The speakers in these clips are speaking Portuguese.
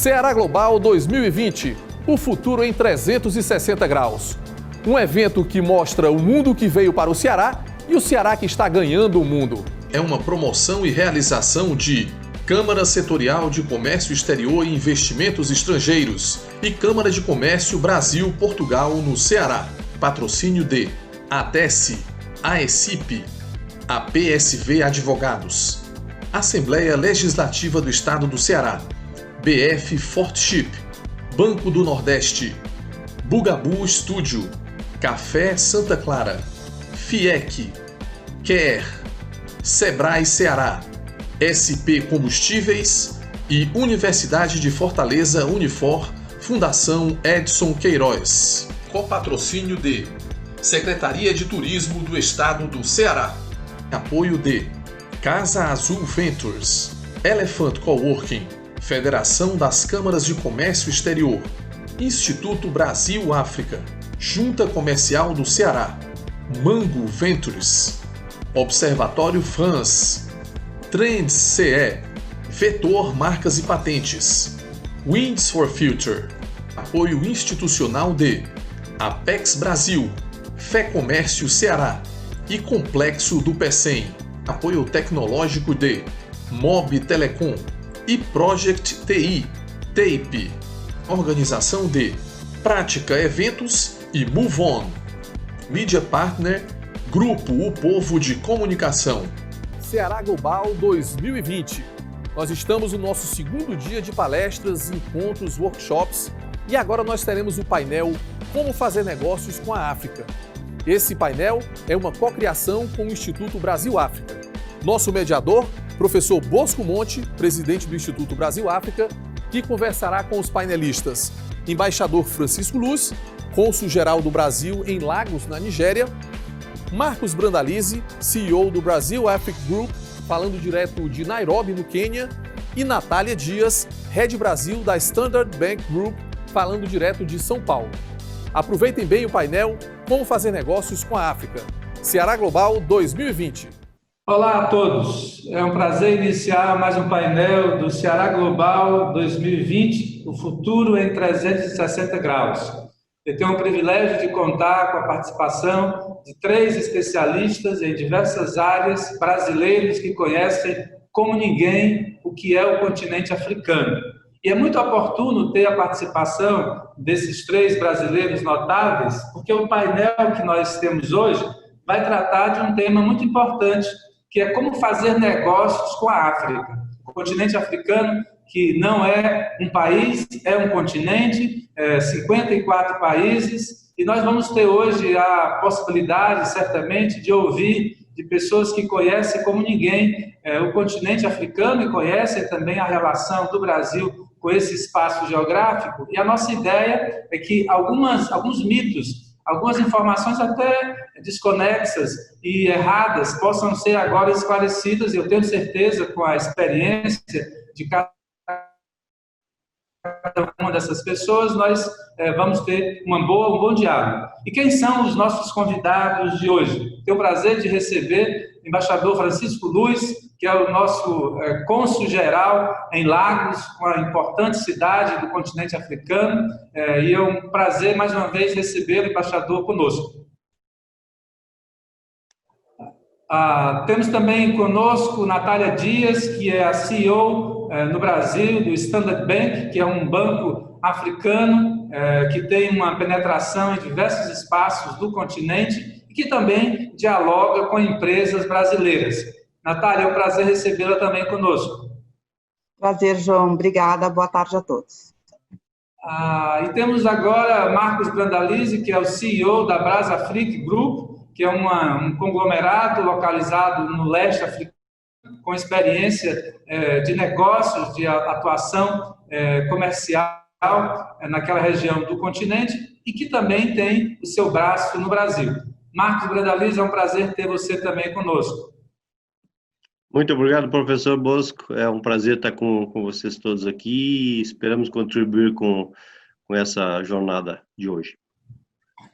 Ceará Global 2020, o futuro em 360 graus. Um evento que mostra o mundo que veio para o Ceará e o Ceará que está ganhando o mundo. É uma promoção e realização de Câmara Setorial de Comércio Exterior e Investimentos Estrangeiros e Câmara de Comércio Brasil-Portugal no Ceará. Patrocínio de ATESE, AECIP, APSV Advogados, Assembleia Legislativa do Estado do Ceará, BF Fortship, Banco do Nordeste, Bugabu Studio, Café Santa Clara, FIEC, Quer, Sebrae Ceará, SP Combustíveis e Universidade de Fortaleza Unifor, Fundação Edson Queiroz. Copatrocínio de Secretaria de Turismo do Estado do Ceará. Apoio de Casa Azul Ventures, Elephant Coworking, Federação das Câmaras de Comércio Exterior, Instituto Brasil-África, Junta Comercial do Ceará, Mango Ventures, Observatório France, Trends CE, Vetor Marcas e Patentes, Winds for Future, apoio institucional de Apex Brasil, Fé Comércio Ceará e Complexo do Pecém, apoio tecnológico de Mob Telecom e Project TI, TAPE, organização de Prática Eventos e Move On, Mídia Partner, Grupo O Povo de Comunicação. Ceará Global 2020. Nós estamos no nosso segundo dia de palestras, encontros, workshops e agora nós teremos o painel Como Fazer Negócios com a África. Esse painel é uma cocriação com o Instituto Brasil-África. Nosso mediador, professor Bosco Monte, presidente do Instituto Brasil-África, que conversará com os painelistas embaixador Francisco Luz, cônsul-geral do Brasil em Lagos, na Nigéria, Marcos Brandalize, CEO do Brasil Africa Group, falando direto de Nairobi, no Quênia, e Natália Dias, Head Brasil da Standard Bank Group, falando direto de São Paulo. Aproveitem bem o painel Como Fazer Negócios com a África. Ceará Global 2020. Olá a todos, é um prazer iniciar mais um painel do Ceará Global 2020, o futuro em 360 graus. Eu tenho o privilégio de contar com a participação de 3 especialistas em diversas áreas, brasileiros que conhecem como ninguém o que é o continente africano. E é muito oportuno ter a participação desses 3 brasileiros notáveis, porque o painel que nós temos hoje vai tratar de um tema muito importante, que é como fazer negócios com a África. O continente africano, que não é um país, é um continente, 54 países, e nós vamos ter hoje a possibilidade, certamente, de ouvir de pessoas que conhecem como ninguém o continente africano e conhecem também a relação do Brasil com esse espaço geográfico. E a nossa ideia é que alguns mitos, algumas informações até desconexas e erradas possam ser agora esclarecidas, e eu tenho certeza, com a experiência de cada uma dessas pessoas, nós vamos ter um bom diálogo. E quem são os nossos convidados de hoje? Tenho o prazer de receber o embaixador Francisco Luz, que é o nosso cônsul-geral em Lagos, uma importante cidade do continente africano, e é um prazer, mais uma vez, receber o embaixador conosco. Temos também conosco Natália Dias, que é a CEO no Brasil do Standard Bank, que é um banco africano que tem uma penetração em diversos espaços do continente e que também dialoga com empresas brasileiras. Natália, é um prazer recebê-la também conosco. Prazer, João. Obrigada. Boa tarde a todos. E temos agora Marcos Brandalize, que é o CEO da Brasafrique Group, que é um conglomerado localizado no leste africano, com experiência de negócios, de atuação comercial naquela região do continente e que também tem o seu braço no Brasil. Marcos Brandalize, é um prazer ter você também conosco. Muito obrigado, professor Bosco. É um prazer estar com vocês todos aqui e esperamos contribuir com essa jornada de hoje.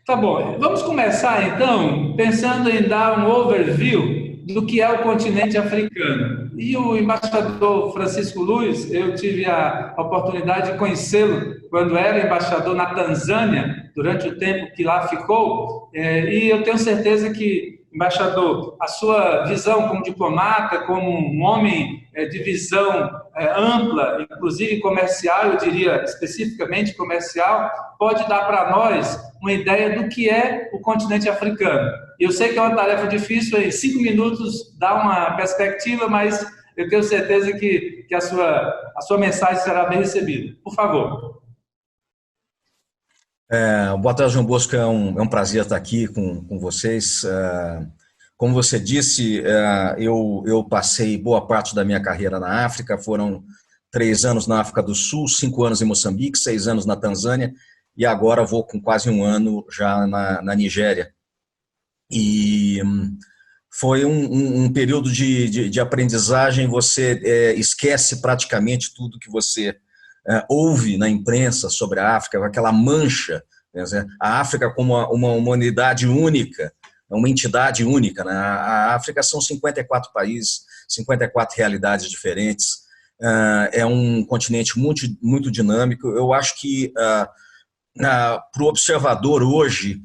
Tá bom, vamos começar então pensando em dar um overview do que é o continente africano. E o embaixador Francisco Luiz, eu tive a oportunidade de conhecê-lo quando era embaixador na Tanzânia, durante o tempo que lá ficou, e eu tenho certeza que, embaixador, a sua visão como diplomata, como um homem de visão ampla, inclusive comercial, eu diria especificamente comercial, pode dar para nós uma ideia do que é o continente africano. Eu sei que é uma tarefa difícil, em 5 minutos dar uma perspectiva, mas eu tenho certeza que a sua mensagem será bem recebida. Por favor. Boa tarde, João Bosco. É um prazer estar aqui com vocês. Como você disse, eu passei boa parte da minha carreira na África. Foram 3 anos na África do Sul, 5 anos em Moçambique, 6 anos na Tanzânia e agora vou com quase 1 ano já na Nigéria. E foi um período de aprendizagem. Você esquece praticamente tudo que você ouve na imprensa sobre a África, aquela mancha, né? A África como uma humanidade única, uma entidade única, né? A África são 54 países, 54 realidades diferentes, é um continente muito, muito dinâmico. Eu acho que para o observador hoje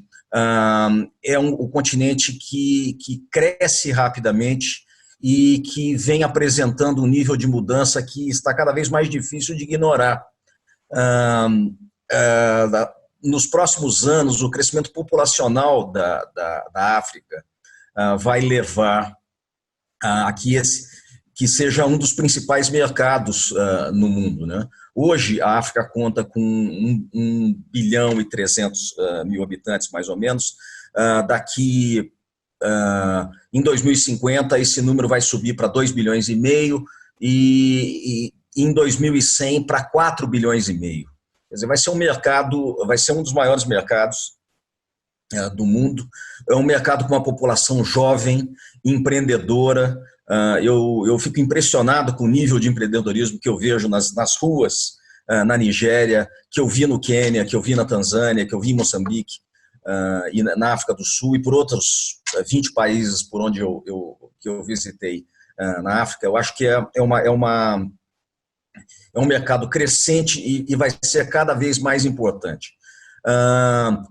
é um continente que cresce rapidamente e que vem apresentando um nível de mudança que está cada vez mais difícil de ignorar. Nos próximos anos, o crescimento populacional da África vai levar a que seja um dos principais mercados no mundo, né? Hoje, a África conta com 1 bilhão e 300 mil habitantes, mais ou menos. Daqui em 2050, esse número vai subir para 2 bilhões e meio e em 2100 para 4 bilhões e meio. Quer dizer, vai ser um dos maiores mercados do mundo. É um mercado com uma população jovem, empreendedora. Eu fico impressionado com o nível de empreendedorismo que eu vejo nas ruas na Nigéria, que eu vi no Quênia, que eu vi na Tanzânia, que eu vi em Moçambique, e na África do Sul e por outros 20 países por onde que eu visitei na África. Eu acho que é um mercado crescente e vai ser cada vez mais importante.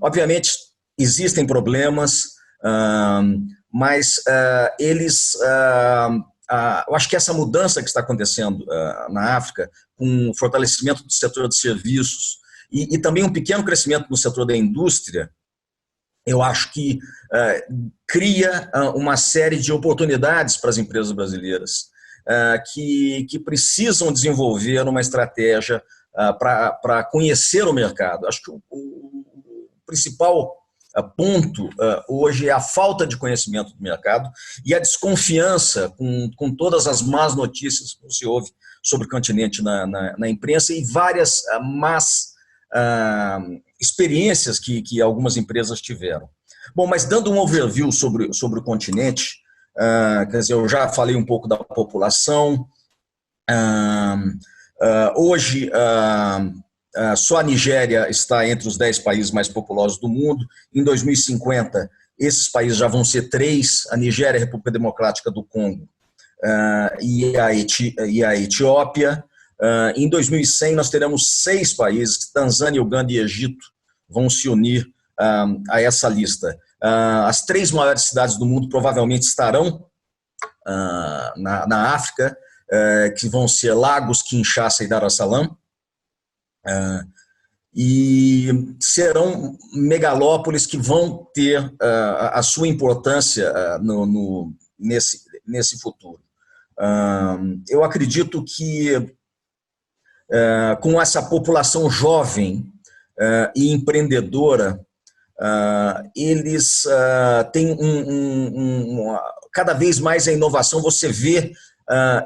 Obviamente, existem problemas, mas eu acho que essa mudança que está acontecendo na África, com o fortalecimento do setor de serviços e também um pequeno crescimento no setor da indústria, eu acho que cria uma série de oportunidades para as empresas brasileiras que precisam desenvolver uma estratégia para conhecer o mercado. Acho que o principal ponto hoje é a falta de conhecimento do mercado e a desconfiança com todas as más notícias que se ouve sobre o continente na imprensa e várias más experiências que algumas empresas tiveram. Bom, mas dando um overview sobre o continente, quer dizer, eu já falei um pouco da população. Hoje, só a Nigéria está entre os 10 países mais populosos do mundo. Em 2050, esses países já vão ser 3, a Nigéria, a República Democrática do Congo e a Etiópia. Em 2100, nós teremos 6 países, Tanzânia, Uganda e Egito, vão se unir a essa lista. As 3 maiores cidades do mundo provavelmente estarão na África, que vão ser Lagos, Kinshasa e Dar es Salaam. E serão megalópolis que vão ter a sua importância nesse futuro. Eu acredito que com essa população jovem e empreendedora, eles têm cada vez mais a inovação. Você vê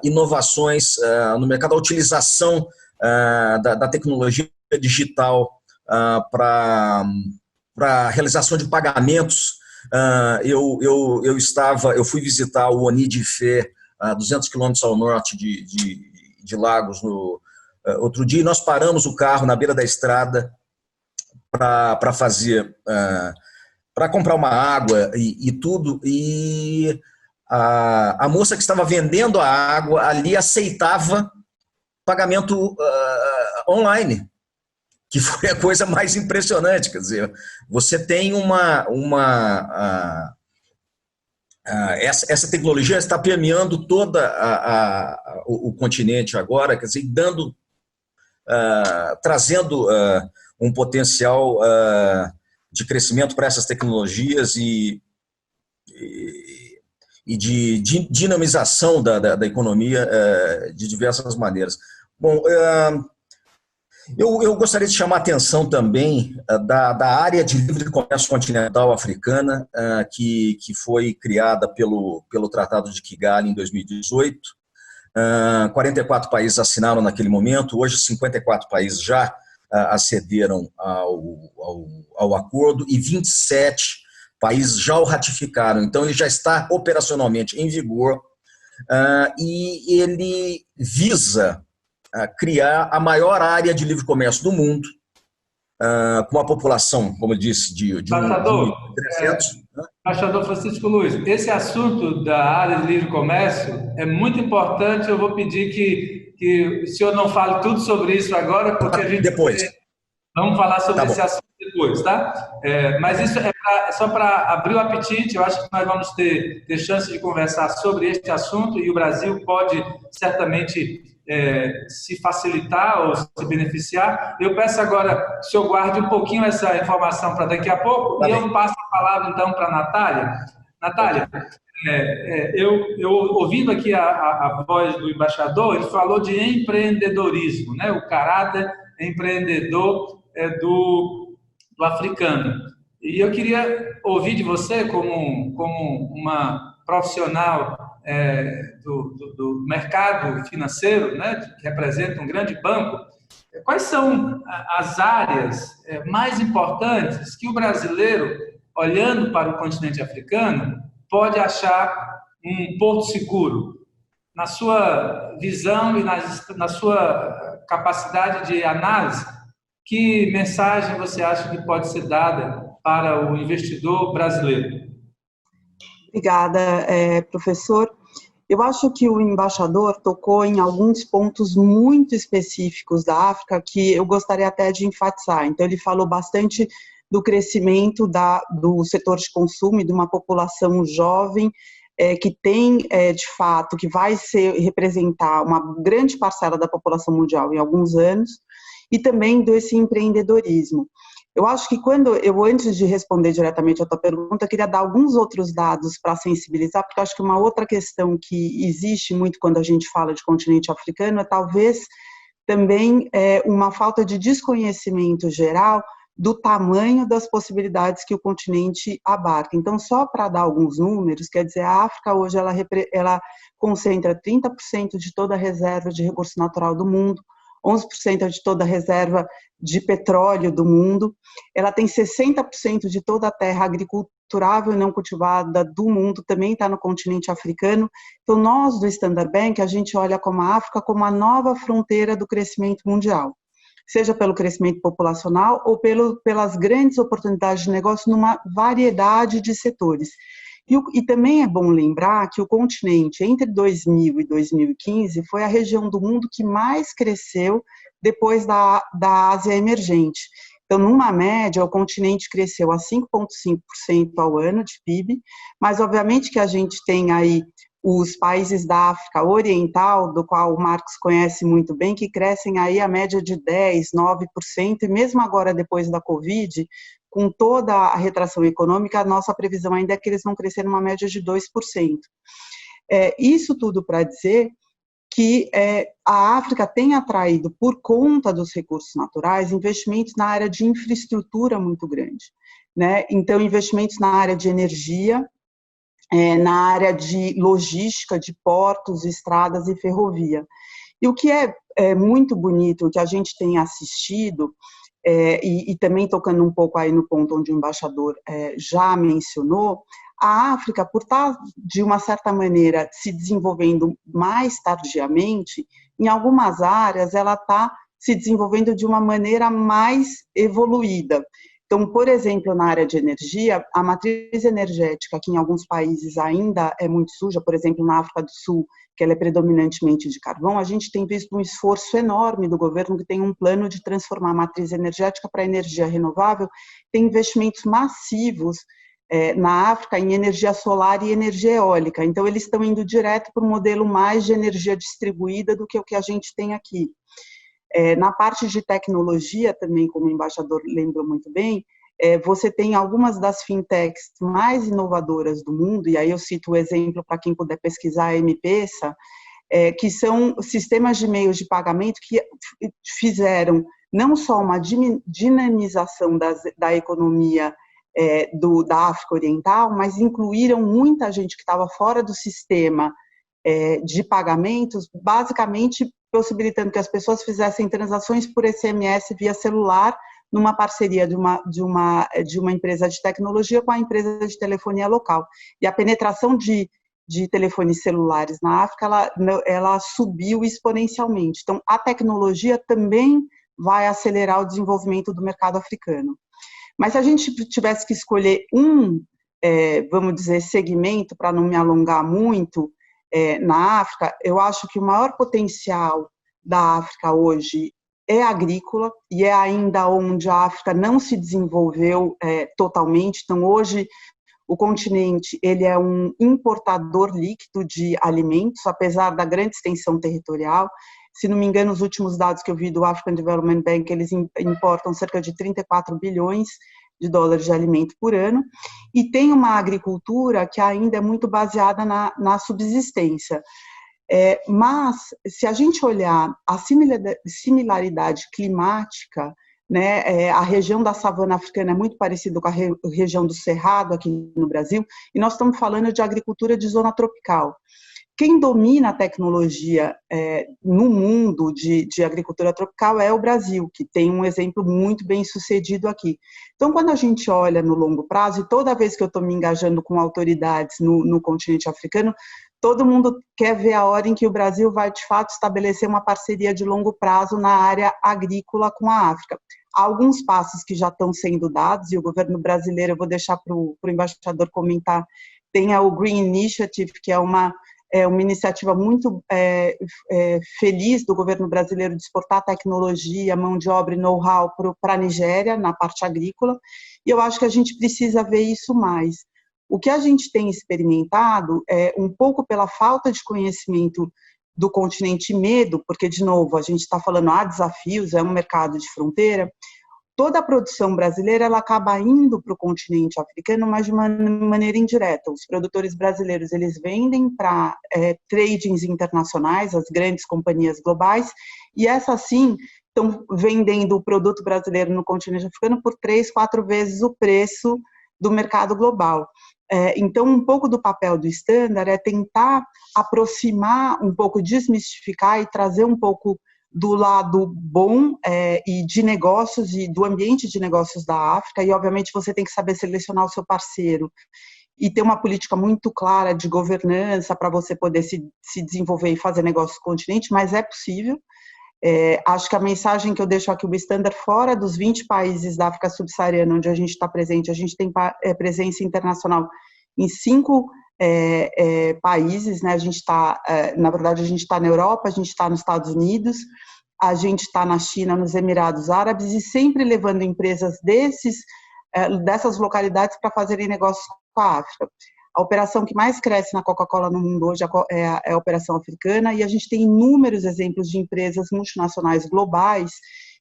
inovações no mercado, a utilização da tecnologia digital para a realização de pagamentos. Eu fui visitar o Oni de Fé, a 200 quilômetros ao norte de Lagos, outro dia, e nós paramos o carro na beira da estrada para comprar uma água e tudo, e a moça que estava vendendo a água ali aceitava pagamento online, que foi a coisa mais impressionante. Quer dizer, você tem essa tecnologia está permeando o continente agora, quer dizer, trazendo um potencial de crescimento para essas tecnologias e de dinamização da economia de diversas maneiras. Bom, eu gostaria de chamar a atenção também da área de livre comércio continental africana, que foi criada pelo Tratado de Kigali em 2018. 44 países assinaram naquele momento, hoje 54 países já acederam ao acordo e 27 países já o ratificaram. Então, ele já está operacionalmente em vigor e ele visa criar a maior área de livre comércio do mundo, com uma população, como eu disse, de 1.300. Embaixador Francisco Luiz, esse assunto da área de livre comércio é muito importante. Eu vou pedir que o senhor não fale tudo sobre isso agora, porque a gente... Depois. Vamos falar sobre esse assunto depois, tá? Mas isso é só para abrir o apetite. Eu acho que nós vamos ter chance de conversar sobre este assunto e o Brasil pode certamente se facilitar ou se beneficiar. Eu peço agora que o senhor guarde um pouquinho essa informação para daqui a pouco e eu passo a palavra então para a Natália. Natália, eu ouvindo aqui a voz do embaixador, ele falou de empreendedorismo, né? O caráter empreendedor do africano. E eu queria ouvir de você, como uma profissional do mercado financeiro, né, que representa um grande banco, quais são as áreas mais importantes que o brasileiro, olhando para o continente africano, pode achar um porto seguro? Na sua visão e na sua capacidade de análise, que mensagem você acha que pode ser dada para o investidor brasileiro? Obrigada, professor. Eu acho que o embaixador tocou em alguns pontos muito específicos da África que eu gostaria até de enfatizar. Então, ele falou bastante do crescimento do setor de consumo e de uma população jovem que tem, de fato, que vai representar uma grande parcela da população mundial em alguns anos, e também desse empreendedorismo. Eu acho que antes de responder diretamente a tua pergunta, eu queria dar alguns outros dados para sensibilizar, porque eu acho que uma outra questão que existe muito quando a gente fala de continente africano é talvez também uma falta de desconhecimento geral do tamanho das possibilidades que o continente abarca. Então, só para dar alguns números, quer dizer, a África hoje ela concentra 30% de toda a reserva de recurso natural do mundo, 11% de toda a reserva de petróleo do mundo, ela tem 60% de toda a terra agriculturável e não cultivada do mundo, também está no continente africano. Então, nós do Standard Bank, a gente olha como a África como a nova fronteira do crescimento mundial, seja pelo crescimento populacional ou pelas grandes oportunidades de negócio numa variedade de setores. E também é bom lembrar que o continente, entre 2000 e 2015, foi a região do mundo que mais cresceu depois da Ásia emergente. Então, numa média, o continente cresceu a 5,5% ao ano de PIB, mas obviamente que a gente tem aí os países da África Oriental, do qual o Marcos conhece muito bem, que crescem aí a média de 10%, 9%, e mesmo agora, depois da Covid, com toda a retração econômica, a nossa previsão ainda é que eles vão crescer numa média de 2%. Isso tudo para dizer que a África tem atraído, por conta dos recursos naturais, investimentos na área de infraestrutura muito grande, né? Então, investimentos na área de energia, na área de logística, de portos, estradas e ferrovia. E o que é muito bonito, o que a gente tem assistido, e também tocando um pouco aí no ponto onde o embaixador já mencionou, a África, por estar, de uma certa maneira, se desenvolvendo mais tardiamente, em algumas áreas ela está se desenvolvendo de uma maneira mais evoluída. Então, por exemplo, na área de energia, a matriz energética, que em alguns países ainda é muito suja, por exemplo, na África do Sul, que ela é predominantemente de carvão, a gente tem visto um esforço enorme do governo que tem um plano de transformar a matriz energética para energia renovável, tem investimentos massivos na África em energia solar e energia eólica. Então, eles estão indo direto para um modelo mais de energia distribuída do que o que a gente tem aqui. Na parte de tecnologia também, como o embaixador lembrou muito bem, você tem algumas das fintechs mais inovadoras do mundo, e aí eu cito o exemplo para quem puder pesquisar, a M-Pesa, que são sistemas de meios de pagamento que fizeram não só uma dinamização da economia da África Oriental, mas incluíram muita gente que estava fora do sistema de pagamentos, basicamente possibilitando que as pessoas fizessem transações por SMS via celular, numa parceria de uma empresa de tecnologia com a empresa de telefonia local. E a penetração de telefones celulares na África, ela subiu exponencialmente. Então, a tecnologia também vai acelerar o desenvolvimento do mercado africano. Mas se a gente tivesse que escolher vamos dizer, segmento, para não me alongar muito, na África, eu acho que o maior potencial da África hoje é agrícola, e é ainda onde a África não se desenvolveu totalmente. Então, hoje, o continente ele é um importador líquido de alimentos, apesar da grande extensão territorial. Se não me engano, os últimos dados que eu vi do African Development Bank, eles importam cerca de 34 bilhões de dólares de alimento por ano, e tem uma agricultura que ainda é muito baseada na subsistência. Mas, se a gente olhar a similaridade climática, né, a região da savana africana é muito parecida com a região do Cerrado aqui no Brasil, e nós estamos falando de agricultura de zona tropical. Quem domina a tecnologia no mundo de agricultura tropical é o Brasil, que tem um exemplo muito bem sucedido aqui. Então, quando a gente olha no longo prazo, e toda vez que eu estou me engajando com autoridades no continente africano, todo mundo quer ver a hora em que o Brasil vai, de fato, estabelecer uma parceria de longo prazo na área agrícola com a África. Há alguns passos que já estão sendo dados, e o governo brasileiro, eu vou deixar para o embaixador comentar, tem o Green Initiative, que é uma iniciativa muito feliz do governo brasileiro de exportar tecnologia, mão de obra e know-how para a Nigéria, na parte agrícola, e eu acho que a gente precisa ver isso mais. O que a gente tem experimentado é um pouco pela falta de conhecimento do continente, medo, porque, de novo, a gente está falando, há desafios, é um mercado de fronteira. Toda a produção brasileira ela acaba indo para o continente africano, mas de uma maneira indireta. Os produtores brasileiros eles vendem para tradings internacionais, as grandes companhias globais, e essas sim estão vendendo o produto brasileiro no continente africano por 3, 4 vezes o preço do mercado global. Então, um pouco do papel do Standard é tentar aproximar um pouco, desmistificar e trazer um pouco do lado bom e de negócios e do ambiente de negócios da África, e obviamente você tem que saber selecionar o seu parceiro e ter uma política muito clara de governança para você poder se desenvolver e fazer negócio com o continente, mas é possível. Acho que a mensagem que eu deixo aqui, o Standard, fora dos 20 países da África subsaariana onde a gente está presente, a gente tem presença internacional em 5 países, né? A gente está, na verdade, a gente está na Europa, a gente está nos Estados Unidos, a gente está na China, nos Emirados Árabes, e sempre levando empresas dessas localidades para fazerem negócios com a África. A operação que mais cresce na Coca-Cola no mundo hoje é a operação africana, e a gente tem inúmeros exemplos de empresas multinacionais globais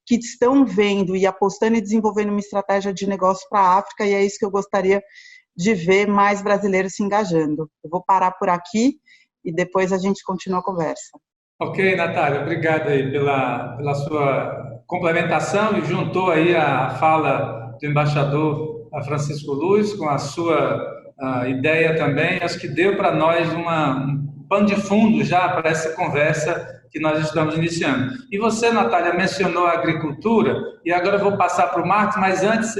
que estão vendo e apostando e desenvolvendo uma estratégia de negócio para a África, e é isso que eu gostaria de ver mais brasileiros se engajando. Eu vou parar por aqui e depois a gente continua a conversa. Ok, Natália, obrigado aí pela sua complementação, e juntou aí a fala do embaixador Francisco Luiz com a sua ideia também. Acho que deu para nós um pano de fundo já para essa conversa que nós estamos iniciando. E você, Natália, mencionou a agricultura, e agora eu vou passar para o Marcos, mas antes,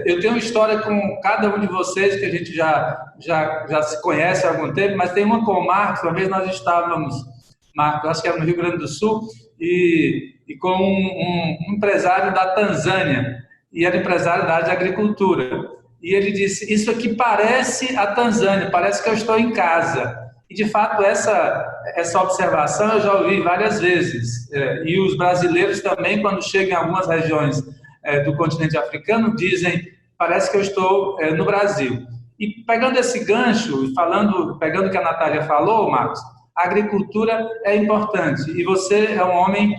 eu tenho uma história com cada um de vocês, que a gente já se conhece há algum tempo, mas tem uma com o Marcos. Uma vez nós estávamos, Marcos, acho que era no Rio Grande do Sul, e com um empresário da Tanzânia, e era empresário da área de agricultura. E ele disse, isso aqui parece a Tanzânia, parece que eu estou em casa. E, de fato, essa observação eu já ouvi várias vezes. E os brasileiros também, quando chegam em algumas regiões do continente africano, dizem, parece que eu estou no Brasil. E pegando esse gancho, pegando o que a Natália falou, Marcos, a agricultura é importante. E você é um homem,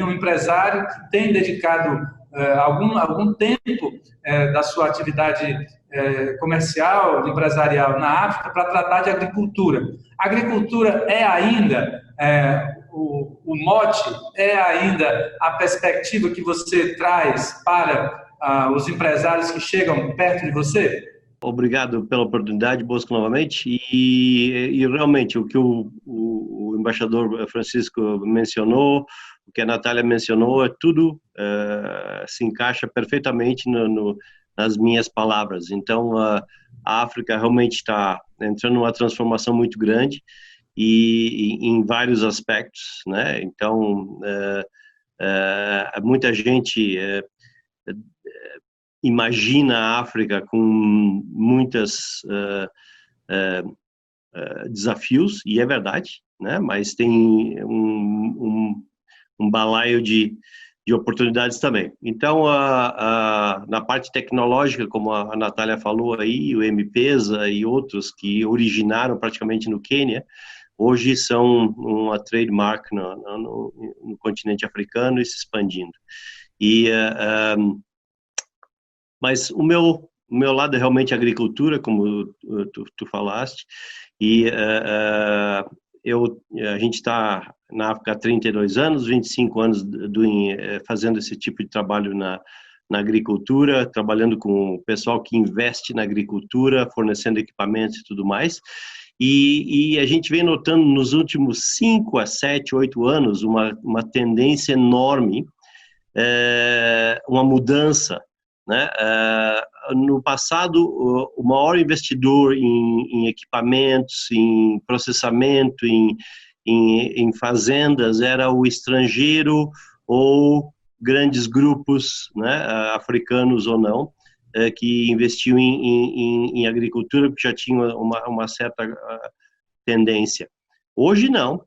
um empresário que tem dedicado algum tempo da sua atividade comercial, empresarial na África para tratar de agricultura. A agricultura é ainda o mote, é ainda a perspectiva que você traz para os empresários que chegam perto de você? Obrigado pela oportunidade, Bosco, novamente. E realmente, o que o embaixador Francisco mencionou, o que a Natália mencionou, tudo se encaixa perfeitamente nas minhas palavras. Então, a África realmente está entrando numa transformação muito grande e em vários aspectos, né? Então, muita gente imagina a África com muitos desafios, e é verdade, né? Mas tem um balaio de oportunidades também. Então, na parte tecnológica, como a Natália falou aí, o M-Pesa e outros que originaram praticamente no Quênia, hoje são uma trademark no continente africano e se expandindo. Mas o meu lado é realmente a agricultura, como tu falaste, e a gente está na África há 32 anos, 25 anos fazendo esse tipo de trabalho na agricultura, trabalhando com o pessoal que investe na agricultura, fornecendo equipamentos e tudo mais. E a gente vem notando nos últimos 5 a 7, 8 anos uma tendência enorme, uma mudança, né? No passado, o maior investidor em equipamentos, em processamento, em fazendas era o estrangeiro ou grandes grupos, né, africanos ou não, que investiam em agricultura, porque já tinha uma certa tendência. Hoje não.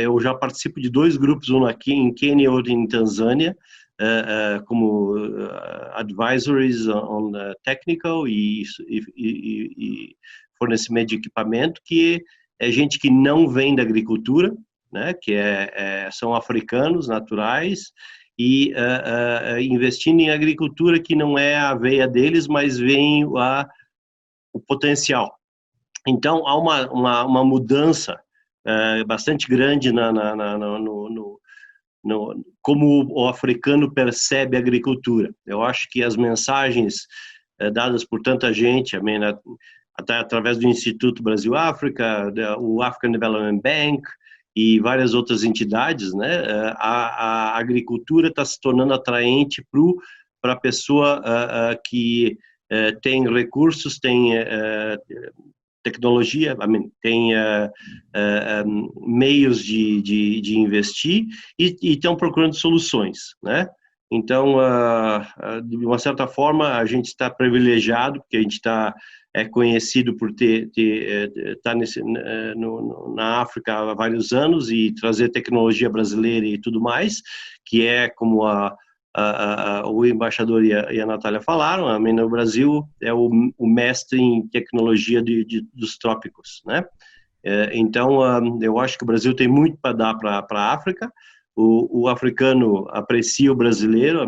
Eu já participo de 2 grupos, um aqui em Quênia e outro em Tanzânia, como advisories on technical e fornecimento de equipamento, que é gente que não vem da agricultura, né, que são africanos naturais, e investindo em agricultura que não é a veia deles, mas vem o potencial. Então, há uma mudança bastante grande como o africano percebe a agricultura. Eu acho que as mensagens dadas por tanta gente, até através do Instituto Brasil-África, o African Development Bank e várias outras entidades, né, a agricultura está se tornando atraente para a pessoa que tem recursos, tem tecnologia, tem meios de investir e estão procurando soluções, né? Então, de uma certa forma, a gente está privilegiado, porque a gente é conhecido por estar na África há vários anos e trazer tecnologia brasileira e tudo mais, que é como o embaixador e a Natália falaram, no Brasil é o mestre em tecnologia dos trópicos, né? Então, eu acho que o Brasil tem muito para dar para a África. O africano aprecia o brasileiro,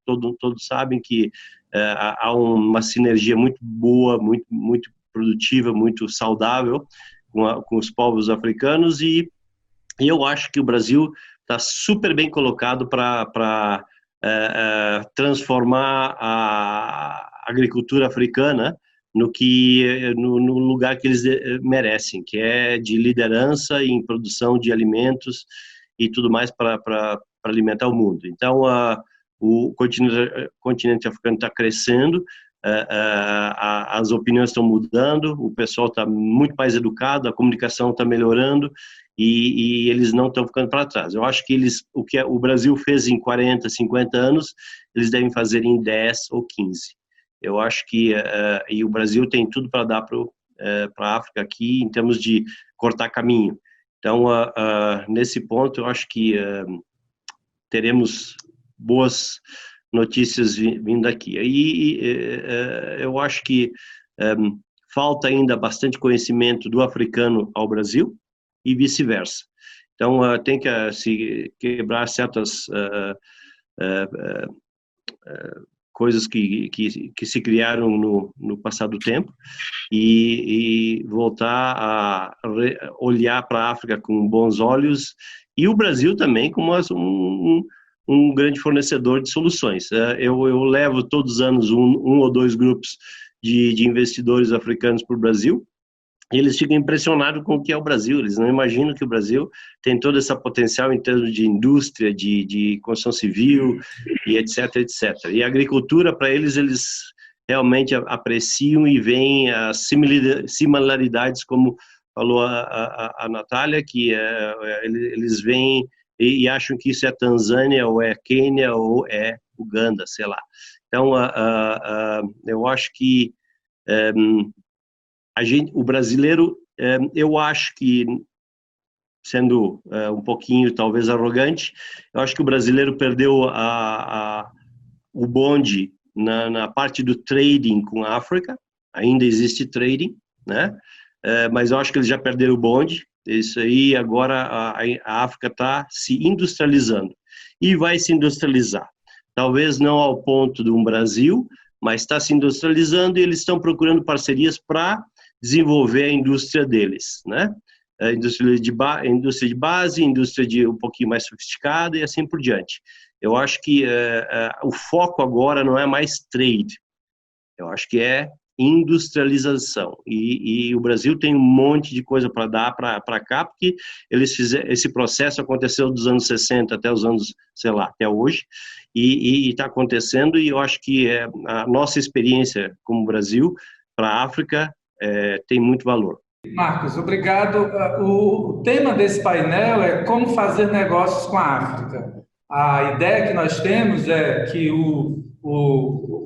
todos sabem que há uma sinergia muito boa, muito produtiva, muito saudável com os povos africanos, e eu acho que o Brasil está super bem colocado para transformar a agricultura africana no lugar que eles merecem, que é de liderança em produção de alimentos e tudo mais para alimentar o mundo. Então, o continente africano está crescendo, as opiniões estão mudando, o pessoal está muito mais educado, a comunicação está melhorando, e eles não estão ficando para trás. Eu acho que o que o Brasil fez em 40, 50 anos, eles devem fazer em 10 ou 15. Eu acho que e o Brasil tem tudo para dar para a África aqui em termos de cortar caminho. Então, nesse ponto, eu acho que teremos boas notícias vindo aqui. Eu acho que falta ainda bastante conhecimento do africano ao Brasil e vice-versa. Então, tem que se quebrar certas coisas que se criaram no passado tempo e voltar a olhar para a África com bons olhos, e o Brasil também como um grande fornecedor de soluções. Eu levo todos os anos um ou dois grupos de investidores africanos para o Brasil, e eles ficam impressionados com o que é o Brasil. Eles não imaginam que o Brasil tem todo esse potencial em termos de indústria, de construção civil, e etc, etc. E a agricultura, para eles realmente apreciam e veem as similaridades, como falou a Natália, que eles veem e acham que isso é Tanzânia, ou é Quênia, ou é Uganda, sei lá. Então, eu acho que o brasileiro, eu acho que, sendo um pouquinho talvez arrogante, eu acho que o brasileiro perdeu o bonde na parte do trading com a África. Ainda existe trading, né? Mas eu acho que eles já perderam o bonde. Isso aí, agora a África está se industrializando e vai se industrializar. Talvez não ao ponto de um Brasil, mas está se industrializando, e eles estão procurando parcerias para desenvolver a indústria deles, né? A indústria de base, indústria um pouquinho mais sofisticada e assim por diante. Eu acho que o foco agora não é mais trade, eu acho que é industrialização, e o Brasil tem um monte de coisa para dar para cá, porque esse processo aconteceu dos anos 60 até os anos, sei lá, até hoje, e está acontecendo, e eu acho que a nossa experiência como Brasil para a África tem muito valor. Marcos, obrigado. O tema desse painel é como fazer negócios com a África. A ideia que nós temos é que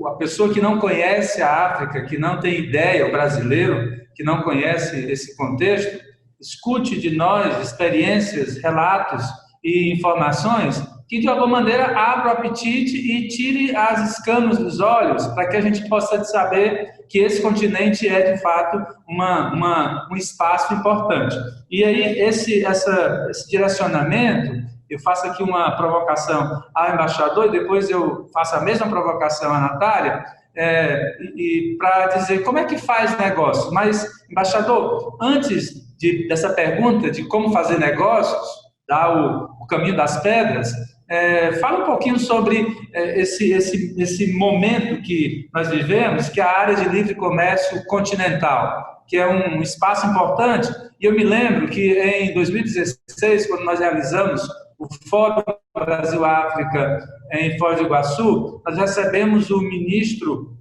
a pessoa que não conhece a África, que não tem ideia, o brasileiro que não conhece esse contexto, escute de nós experiências, relatos e informações que, de alguma maneira, abra o apetite e tire as escamas dos olhos, para que a gente possa saber que esse continente é, de fato, um espaço importante. E aí, esse direcionamento, eu faço aqui uma provocação ao embaixador, e depois eu faço a mesma provocação à Natália, para dizer como é que faz negócio. Mas, embaixador, antes dessa pergunta de como fazer negócios, dar o caminho das pedras, fala um pouquinho sobre esse momento que nós vivemos, que é a área de livre comércio continental, que é um espaço importante. E eu me lembro que em 2016, quando nós realizamos o Fórum Brasil-África em Foz do Iguaçu, nós recebemos o ministro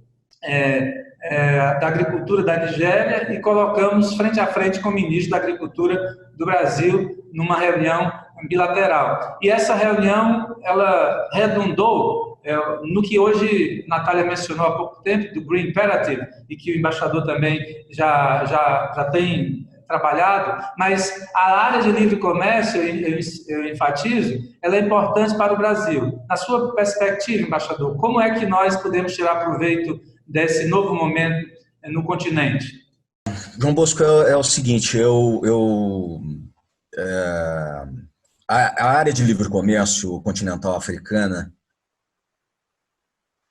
da Agricultura da Nigéria e colocamos frente a frente com o ministro da Agricultura do Brasil numa reunião bilateral. E essa reunião, ela redundou no que hoje Natália mencionou há pouco tempo, do Green Imperative, e que o embaixador também já tem trabalhado, mas a área de livre comércio, eu enfatizo, ela é importante para o Brasil. Na sua perspectiva, embaixador, como é que nós podemos tirar proveito desse novo momento no continente? João Bosco, é o seguinte, a área de livre comércio continental africana,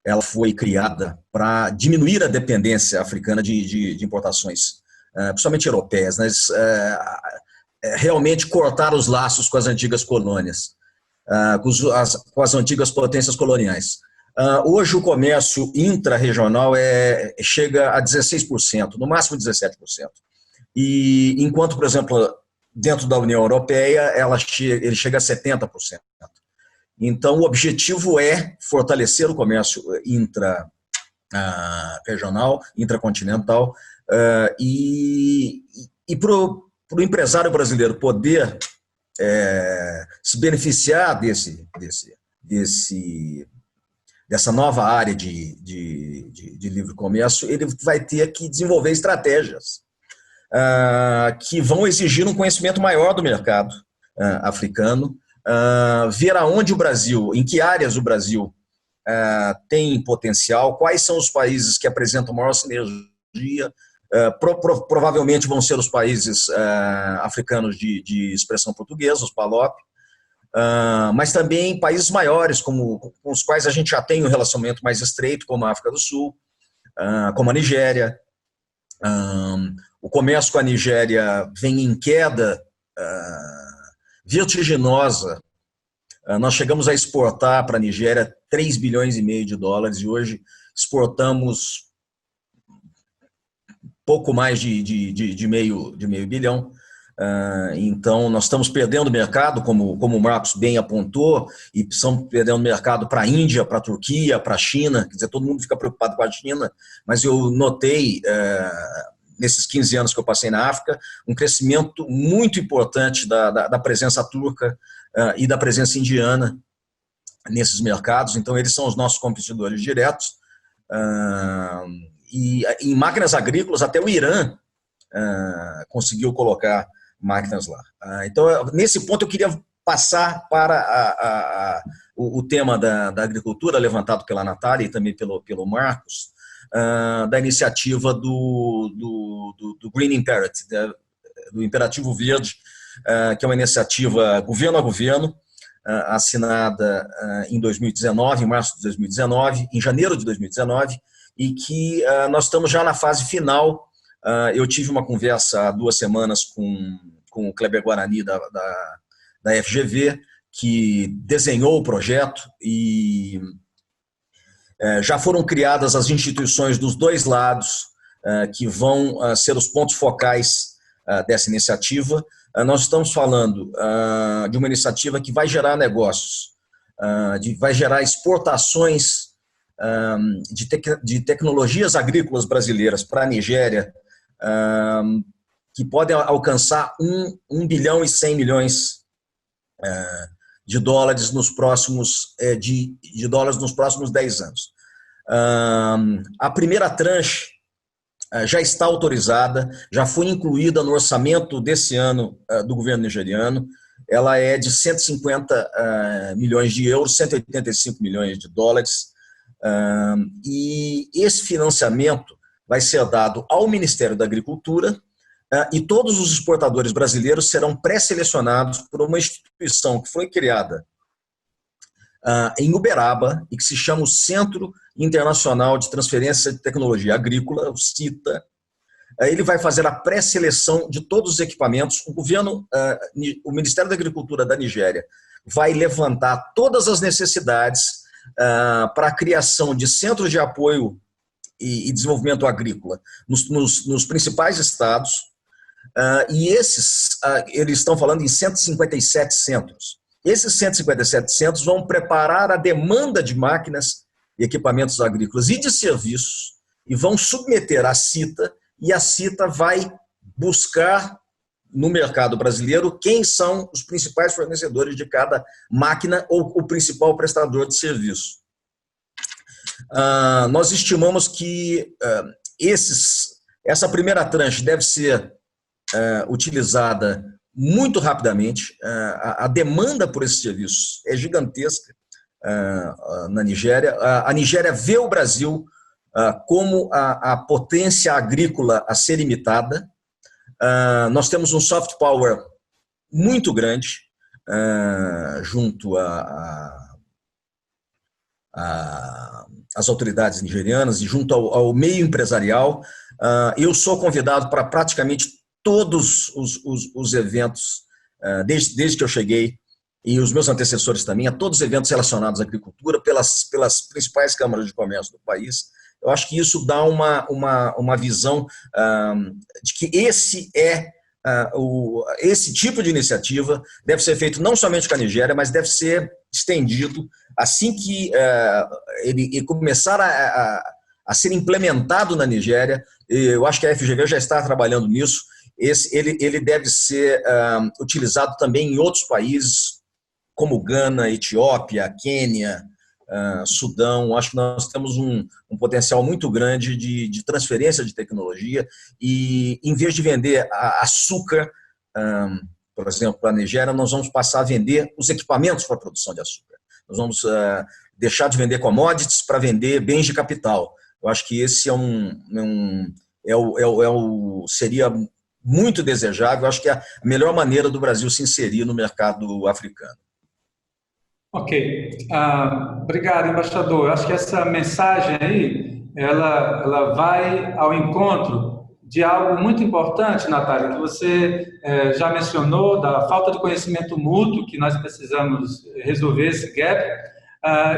ela foi criada para diminuir a dependência africana de importações, principalmente europeias, né? Realmente cortar os laços com as antigas colônias, com as antigas potências coloniais. Hoje o comércio intra-regional chega a 16%, no máximo 17%. E enquanto, por exemplo, dentro da União Europeia, ele chega a 70%. Então, o objetivo é fortalecer o comércio intra-regional, intracontinental, e para o empresário brasileiro poder se beneficiar dessa nova área de livre comércio, ele vai ter que desenvolver estratégias que vão exigir um conhecimento maior do mercado africano, ver aonde o Brasil, em que áreas o Brasil tem potencial, quais são os países que apresentam maior sinergia. Provavelmente vão ser os países africanos de expressão portuguesa, os PALOP, mas também países maiores, com os quais a gente já tem um relacionamento mais estreito, como a África do Sul, como a Nigéria. O comércio com a Nigéria vem em queda vertiginosa. Nós chegamos a exportar para a Nigéria 3,5 bilhões de dólares e hoje exportamos pouco mais de meio bilhão. Então, nós estamos perdendo mercado, como o Marcos bem apontou, e estamos perdendo mercado para a Índia, para a Turquia, para a China. Quer dizer, todo mundo fica preocupado com a China, mas eu notei, nesses 15 anos que eu passei na África, um crescimento muito importante da presença turca e da presença indiana nesses mercados. Então, eles são os nossos competidores diretos. E em máquinas agrícolas, até o Irã conseguiu colocar máquinas lá. Então, nesse ponto, eu queria passar para o tema da agricultura, levantado pela Natália e também pelo Marcos, da iniciativa do Green Imperative, do Imperativo Verde, que é uma iniciativa governo a governo, assinada em 2019, em março de 2019, em janeiro de 2019, e que nós estamos já na fase final. Eu tive uma conversa há 2 semanas com o Kleber Guarani da FGV, que desenhou o projeto, e já foram criadas as instituições dos 2 lados, que vão ser os pontos focais dessa iniciativa. Nós estamos falando de uma iniciativa que vai gerar negócios, vai gerar exportações de tecnologias agrícolas brasileiras para a Nigéria, que podem alcançar 1 bilhão e 100 milhões de dólares nos próximos 10 anos. A primeira tranche já está autorizada, já foi incluída no orçamento desse ano do governo nigeriano. Ela é de 150 milhões de euros, 185 milhões de dólares, e esse financiamento vai ser dado ao Ministério da Agricultura, e todos os exportadores brasileiros serão pré-selecionados por uma instituição que foi criada em Uberaba e que se chama o Centro Internacional de Transferência de Tecnologia Agrícola, o CITA. Ele vai fazer a pré-seleção de todos os equipamentos. O Ministério da Agricultura da Nigéria vai levantar todas as necessidades para a criação de centros de apoio e desenvolvimento agrícola nos principais estados, e eles estão falando em 157 centros. Esses 157 centros vão preparar a demanda de máquinas e equipamentos agrícolas e de serviços e vão submeter à CITA, e a CITA vai buscar no mercado brasileiro quem são os principais fornecedores de cada máquina ou o principal prestador de serviço. Nós estimamos que essa primeira tranche deve ser utilizada muito rapidamente. A demanda por esses serviços é gigantesca na Nigéria. A Nigéria vê o Brasil como a potência agrícola a ser imitada. Nós temos um soft power muito grande junto às autoridades nigerianas e junto ao meio empresarial. Eu sou convidado para praticamente todos os eventos, desde que eu cheguei, e os meus antecessores também, a todos os eventos relacionados à agricultura, pelas principais câmaras de comércio do país. Eu acho que isso dá uma visão de que esse tipo de iniciativa deve ser feito não somente com a Nigéria, mas deve ser estendido assim que ele começar a ser implementado na Nigéria. Eu acho que a FGV já está trabalhando nisso, ele deve ser utilizado também em outros países, como Gana, Etiópia, Quênia, Sudão. Acho que nós temos um potencial muito grande de transferência de tecnologia e, em vez de vender açúcar, por exemplo, para a Nigéria, nós vamos passar a vender os equipamentos para a produção de açúcar. Nós vamos deixar de vender commodities para vender bens de capital. Eu acho que esse seria muito desejável. Eu acho que é a melhor maneira do Brasil se inserir no mercado africano. Ok. Obrigado, embaixador. Eu acho que essa mensagem aí, ela vai ao encontro de algo muito importante, Natália, que você já mencionou, da falta de conhecimento mútuo, que nós precisamos resolver esse gap.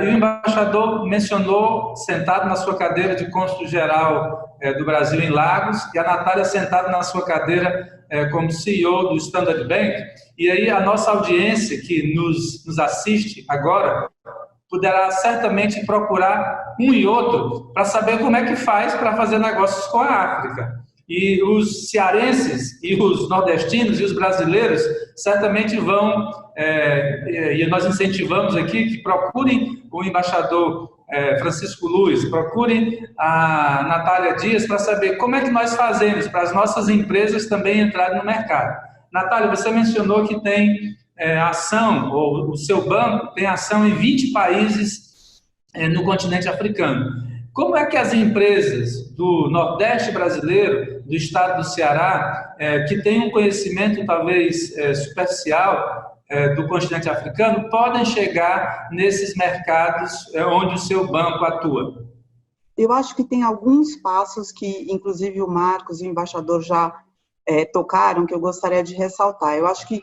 E o embaixador mencionou, sentado na sua cadeira de cônsul-geral do Brasil em Lagos, e a Natália sentada na sua cadeira como CEO do Standard Bank. E aí a nossa audiência que nos assiste agora poderá certamente procurar um e outro para saber como é que faz para fazer negócios com a África. E os cearenses e os nordestinos e os brasileiros certamente vão, e nós incentivamos aqui que procurem o embaixador Francisco Luiz, procurem a Natália Dias para saber como é que nós fazemos para as nossas empresas também entrarem no mercado. Natália, você mencionou que tem ação, ou o seu banco tem ação em 20 países no continente africano. Como é que as empresas do Nordeste brasileiro, do estado do Ceará, que têm um conhecimento talvez superficial do continente africano, podem chegar nesses mercados onde o seu banco atua? Eu acho que tem alguns passos que, inclusive, o Marcos e o embaixador já tocaram, que eu gostaria de ressaltar. Eu acho que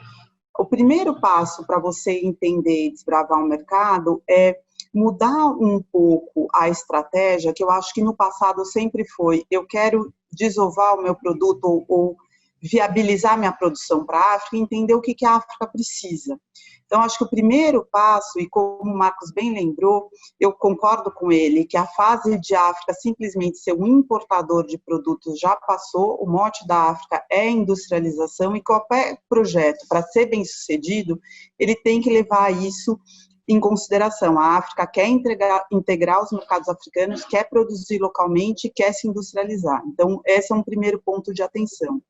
o primeiro passo para você entender e desbravar o mercado é mudar um pouco a estratégia, que eu acho que no passado sempre foi: eu quero desovar o meu produto ou viabilizar minha produção para a África e entender o que a África precisa. Então, acho que o primeiro passo, e como o Marcos bem lembrou, eu concordo com ele, que a fase de África simplesmente ser um importador de produtos já passou. O mote da África é industrialização, e qualquer projeto, para ser bem sucedido, ele tem que levar isso em consideração. A África quer integrar os mercados africanos, quer produzir localmente, quer se industrializar. Então, esse é um primeiro ponto de atenção.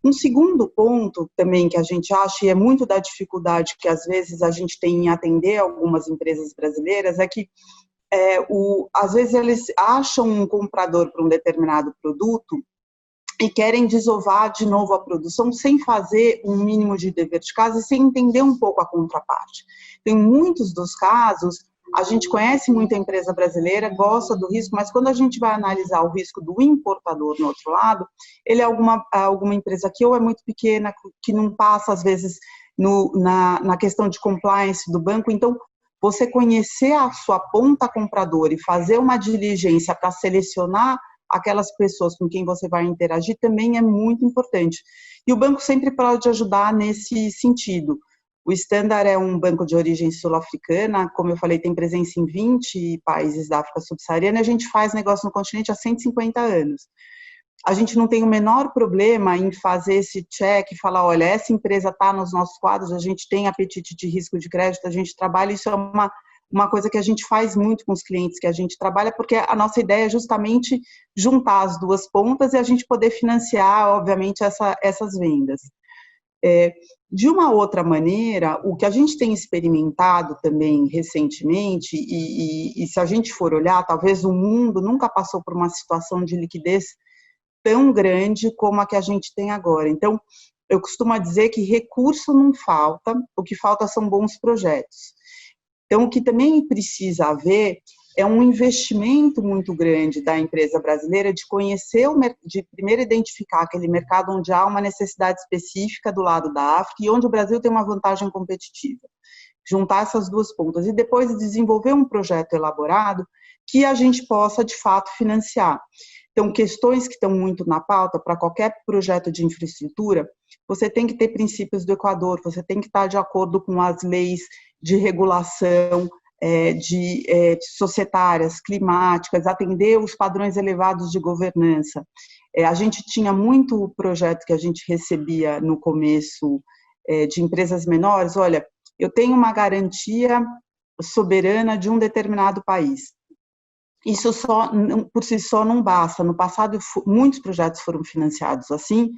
Um segundo ponto também que a gente acha, e é muito da dificuldade que às vezes a gente tem em atender algumas empresas brasileiras, é que às vezes eles acham um comprador para um determinado produto e querem desovar de novo a produção sem fazer um mínimo de dever de casa e sem entender um pouco a contraparte. Em muitos dos casos, a gente conhece muita empresa brasileira, gosta do risco, mas quando a gente vai analisar o risco do importador no outro lado, ele é alguma empresa que ou é muito pequena, que não passa, às vezes, na questão de compliance do banco. Então, você conhecer a sua ponta compradora e fazer uma diligência para selecionar aquelas pessoas com quem você vai interagir também é muito importante. E o banco sempre pode ajudar nesse sentido. O Standard é um banco de origem sul-africana, como eu falei, tem presença em 20 países da África subsaariana, e a gente faz negócio no continente há 150 anos. A gente não tem o menor problema em fazer esse check e falar: olha, essa empresa está nos nossos quadros, a gente tem apetite de risco de crédito, a gente trabalha. Isso é uma coisa que a gente faz muito com os clientes que a gente trabalha, porque a nossa ideia é justamente juntar as duas pontas e a gente poder financiar, obviamente, essas vendas. De uma outra maneira, o que a gente tem experimentado também recentemente, e se a gente for olhar, talvez o mundo nunca passou por uma situação de liquidez tão grande como a que a gente tem agora. Então, eu costumo dizer que recurso não falta, o que falta são bons projetos. Então, o que também precisa haver é um investimento muito grande da empresa brasileira de conhecer, de primeiro identificar aquele mercado onde há uma necessidade específica do lado da África e onde o Brasil tem uma vantagem competitiva. Juntar essas duas pontas e depois desenvolver um projeto elaborado que a gente possa, de fato, financiar. Então, questões que estão muito na pauta para qualquer projeto de infraestrutura, você tem que ter princípios do Equador, você tem que estar de acordo com as leis de regulação, de societárias, climáticas, atender os padrões elevados de governança. A gente tinha muito projeto que a gente recebia no começo de empresas menores, olha, eu tenho uma garantia soberana de um determinado país. Isso só, por si só, não basta. No passado, muitos projetos foram financiados assim,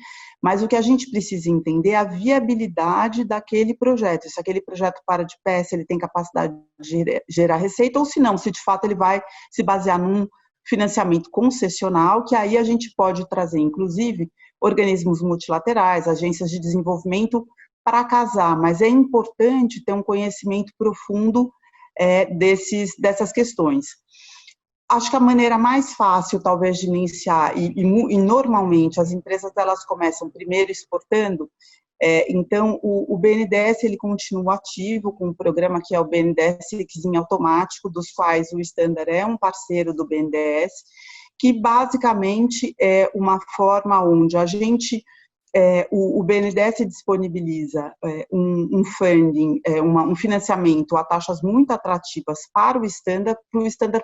mas o que a gente precisa entender é a viabilidade daquele projeto. Se aquele projeto para de pé, se ele tem capacidade de gerar receita, ou se não, se de fato ele vai se basear num financiamento concessional, que aí a gente pode trazer, inclusive, organismos multilaterais, agências de desenvolvimento para casar, mas é importante ter um conhecimento profundo dessas questões. Acho que a maneira mais fácil, talvez, de iniciar, e normalmente as empresas elas começam primeiro exportando, então o BNDES ele continua ativo com um programa que é o BNDES Requisinho Automático, dos quais o Standard é um parceiro do BNDES, que basicamente é uma forma onde a gente, o BNDES disponibiliza um funding, um financiamento a taxas muito atrativas para o Standard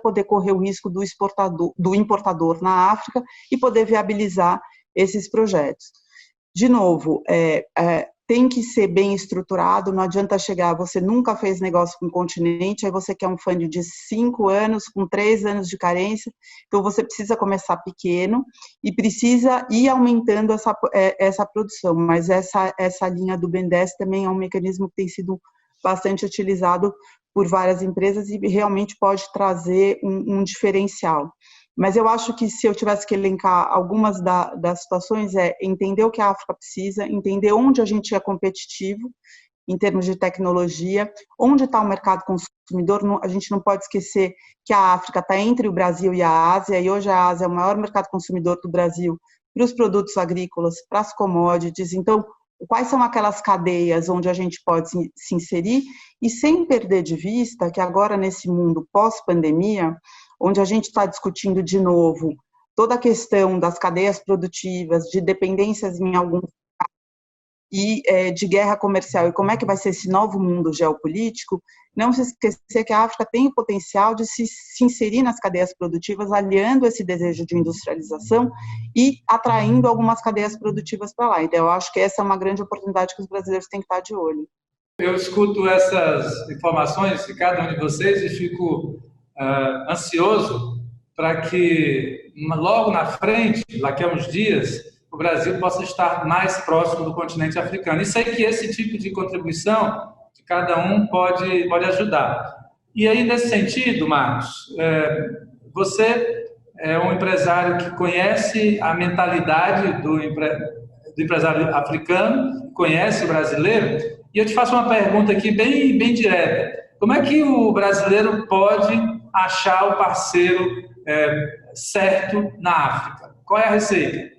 poder correr o risco do importador na África e poder viabilizar esses projetos. De novo, tem que ser bem estruturado, não adianta chegar, você nunca fez negócio com o continente, aí você quer um funding de 5 anos, com 3 anos de carência, então você precisa começar pequeno e precisa ir aumentando essa produção, mas essa linha do BNDES também é um mecanismo que tem sido bastante utilizado por várias empresas e realmente pode trazer um diferencial. Mas eu acho que se eu tivesse que elencar algumas das situações, entender o que a África precisa, entender onde a gente é competitivo em termos de tecnologia, onde está o mercado consumidor. A gente não pode esquecer que a África está entre o Brasil e a Ásia, e hoje a Ásia é o maior mercado consumidor do Brasil para os produtos agrícolas, para as commodities. Então, quais são aquelas cadeias onde a gente pode se inserir, e sem perder de vista que agora, nesse mundo pós-pandemia, onde a gente está discutindo de novo toda a questão das cadeias produtivas, de dependências em alguns e de guerra comercial, e como é que vai ser esse novo mundo geopolítico, não se esquecer que a África tem o potencial de se inserir nas cadeias produtivas, aliando esse desejo de industrialização e atraindo algumas cadeias produtivas para lá. Então, eu acho que essa é uma grande oportunidade que os brasileiros têm que estar de olho. Eu escuto essas informações de cada um de vocês e fico ansioso para que logo na frente, daqui a uns dias, o Brasil possa estar mais próximo do continente africano. E sei que esse tipo de contribuição de cada um pode ajudar. E aí, nesse sentido, Marcos, você é um empresário que conhece a mentalidade do empresário africano, conhece o brasileiro, e eu te faço uma pergunta aqui bem direta. Como é que o brasileiro pode achar o parceiro certo na África? Qual é a receita?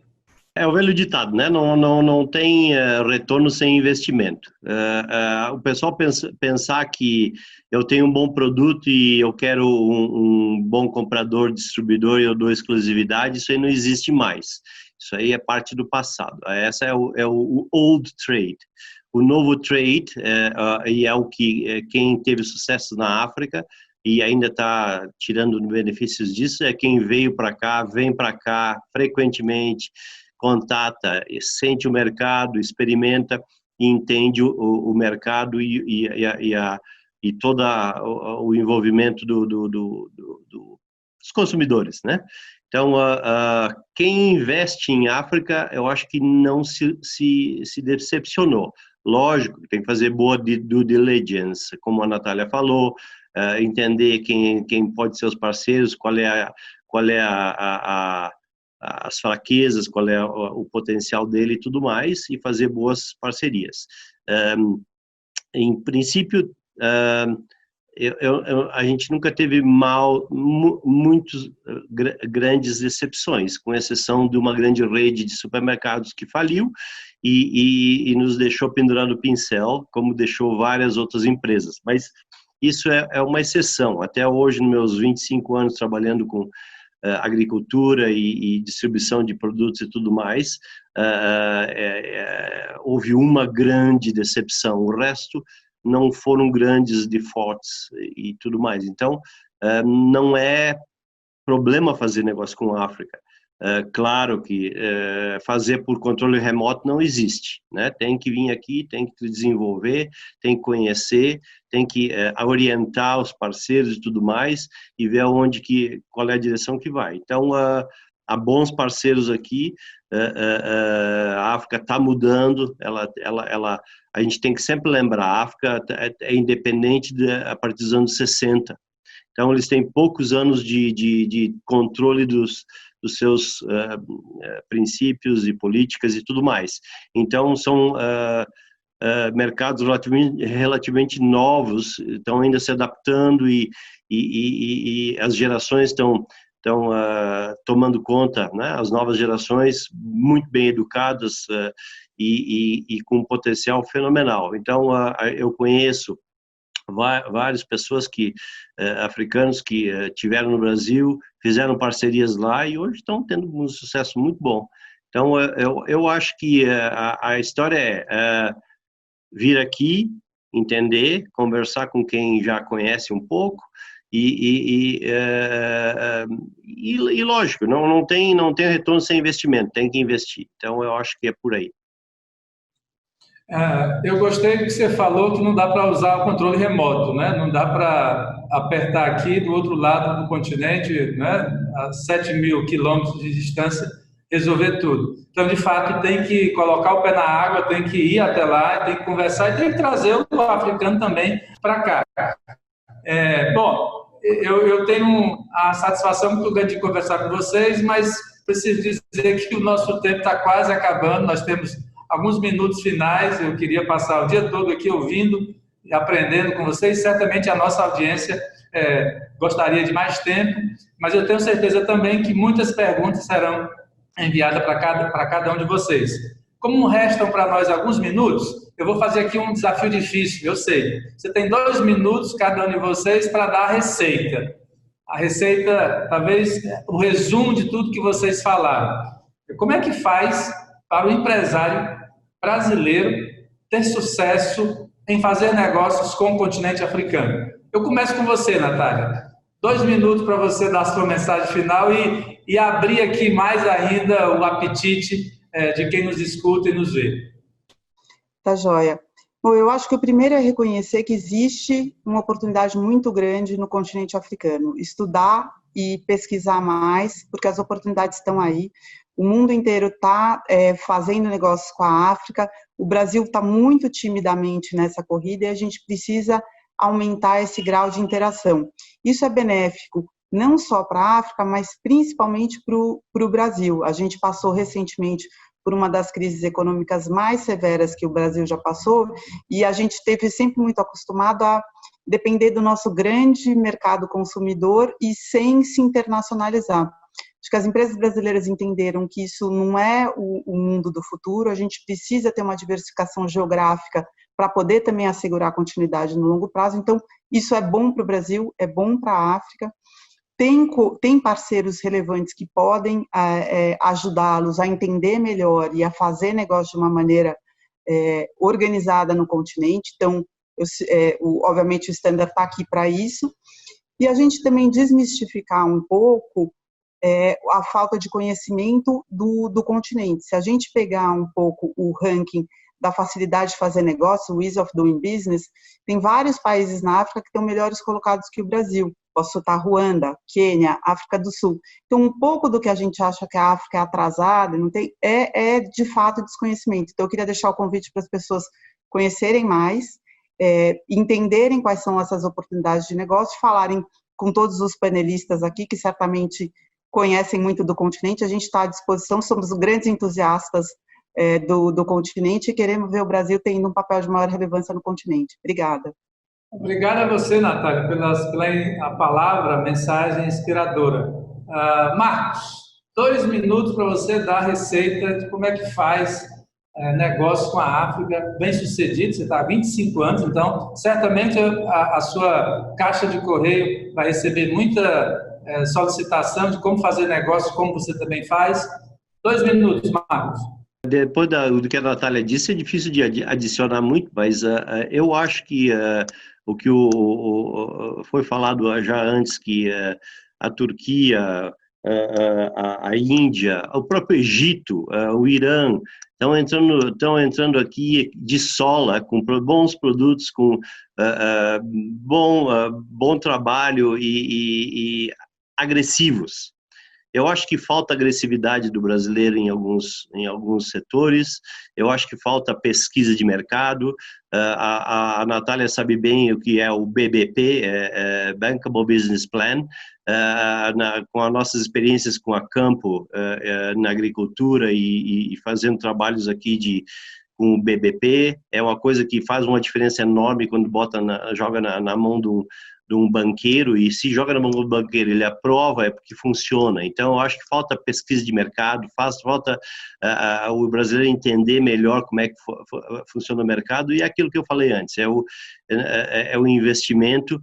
É o velho ditado, né? Não tem retorno sem investimento. O pessoal pensar que eu tenho um bom produto e eu quero um bom comprador, distribuidor e eu dou exclusividade, isso aí não existe mais. Isso aí é parte do passado. Essa é o old trade. O novo trade e é o que quem teve sucesso na África e ainda está tirando benefícios disso é quem veio para cá, vem para cá frequentemente, contata, sente o mercado, experimenta e entende o mercado e todo o envolvimento dos consumidores, né? Então, quem investe em África, eu acho que não se decepcionou. Lógico, tem que fazer boa due diligence, como a Natália falou, entender quem pode ser os parceiros, qual é as fraquezas, qual é o potencial dele e tudo mais, e fazer boas parcerias. Em princípio, a gente nunca teve muitas grandes decepções, com exceção de uma grande rede de supermercados que faliu e nos deixou pendurando o pincel, como deixou várias outras empresas. Mas isso é uma exceção. Até hoje, nos meus 25 anos trabalhando com agricultura e distribuição de produtos e tudo mais, houve uma grande decepção. O resto não foram grandes defaults e tudo mais. Então, não é problema fazer negócio com a África. Claro que fazer por controle remoto não existe, né? Tem que vir aqui, tem que desenvolver, tem que conhecer, tem que orientar os parceiros e tudo mais e ver qual é a direção que vai. Então, há bons parceiros aqui, a África está mudando, a gente tem que sempre lembrar, a África é independente a partir dos anos 60. Então, eles têm poucos anos de controle dos seus princípios e políticas e tudo mais. Então, são mercados relativamente novos, estão ainda se adaptando e as gerações estão tomando conta, né? As novas gerações muito bem educadas e com um potencial fenomenal. Então, eu conheço várias pessoas africanos que tiveram no Brasil, fizeram parcerias lá e hoje estão tendo um sucesso muito bom. Então, eu acho que a história é vir aqui, entender, conversar com quem já conhece um pouco e lógico, não tem retorno sem investimento, tem que investir. Então, eu acho que é por aí. Eu gostei do que você falou, que não dá para usar o controle remoto, né? Não dá para apertar aqui do outro lado do continente, né? A 7.000 quilômetros de distância, resolver tudo. Então, de fato, tem que colocar o pé na água, tem que ir até lá, tem que conversar e tem que trazer o africano também para cá. Bom, eu tenho a satisfação muito grande de conversar com vocês, mas preciso dizer que o nosso tempo está quase acabando, nós temos alguns minutos finais, eu queria passar o dia todo aqui ouvindo e aprendendo com vocês, certamente a nossa audiência gostaria de mais tempo, mas eu tenho certeza também que muitas perguntas serão enviadas para cada um de vocês. Como restam para nós alguns minutos, eu vou fazer aqui um desafio difícil, eu sei. Você tem 2 minutos, cada um de vocês, para dar a receita. A receita, talvez, o resumo de tudo que vocês falaram. Como é que faz para o empresário brasileiro ter sucesso em fazer negócios com o continente africano? Eu começo com você, Natália. 2 minutos para você dar a sua mensagem final e abrir aqui mais ainda o apetite de quem nos escuta e nos vê. Tá joia. Bom, eu acho que o primeiro é reconhecer que existe uma oportunidade muito grande no continente africano. Estudar e pesquisar mais, porque as oportunidades estão aí. O mundo inteiro está fazendo negócios com a África. O Brasil está muito timidamente nessa corrida e a gente precisa aumentar esse grau de interação. Isso é benéfico não só para a África, mas principalmente para o Brasil. A gente passou recentemente por uma das crises econômicas mais severas que o Brasil já passou e a gente esteve sempre muito acostumado a depender do nosso grande mercado consumidor e sem se internacionalizar. Acho que as empresas brasileiras entenderam que isso não é o mundo do futuro, a gente precisa ter uma diversificação geográfica para poder também assegurar a continuidade no longo prazo. Então, isso é bom para o Brasil, é bom para a África. Tem parceiros relevantes que podem ajudá-los a entender melhor e a fazer negócio de uma maneira organizada no continente. Então, obviamente, o Standard está aqui para isso. E a gente também desmistificar um pouco a falta de conhecimento do continente. Se a gente pegar um pouco o ranking da facilidade de fazer negócio, o Ease of Doing Business, tem vários países na África que estão melhores colocados que o Brasil. Posso citar Ruanda, Quênia, África do Sul. Então, um pouco do que a gente acha que a África é atrasada, não tem, de fato desconhecimento. Então, eu queria deixar o convite para as pessoas conhecerem mais, entenderem quais são essas oportunidades de negócio, falarem com todos os panelistas aqui, que certamente conhecem muito do continente. A gente está à disposição, somos grandes entusiastas do continente e queremos ver o Brasil tendo um papel de maior relevância no continente. Obrigada. Obrigado a você, Natália, pela palavra, a mensagem inspiradora. Marcos, 2 minutos para você dar a receita de como é que faz negócio com a África, bem sucedido. Você está há 25 anos, então certamente a sua caixa de correio vai receber muita solicitação de como fazer negócio, como você também faz. 2 minutos, Marcos. Depois do que a Natália disse, é difícil de adicionar muito, mas eu acho que o que foi falado já antes, que a Turquia, a Índia, o próprio Egito, o Irã, estão entrando aqui de sola, com bons produtos, com bom trabalho e agressivos. Eu acho que falta agressividade do brasileiro em alguns setores, eu acho que falta pesquisa de mercado. A Natália sabe bem o que é o BBP, Bankable Business Plan, com as nossas experiências com a Campo na agricultura e fazendo trabalhos aqui com o BBP, é uma coisa que faz uma diferença enorme quando joga na mão de um banqueiro, e se joga na mão do banqueiro, ele aprova, é porque funciona. Então, eu acho que falta pesquisa de mercado, falta o brasileiro entender melhor como é que funciona o mercado, e é aquilo que eu falei antes, é o investimento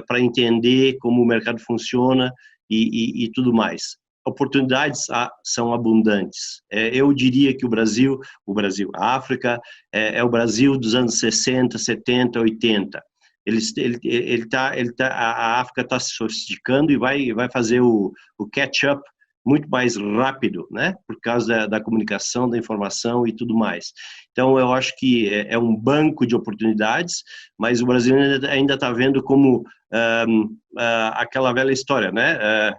para entender como o mercado funciona e tudo mais. Oportunidades são abundantes. Eu diria que a África é o Brasil dos anos 60, 70, 80. A África está se sofisticando e vai fazer o catch-up muito mais rápido, né? Por causa da comunicação, da informação e tudo mais. Então, eu acho que é um banco de oportunidades, mas o Brasil ainda está vendo como aquela velha história, né?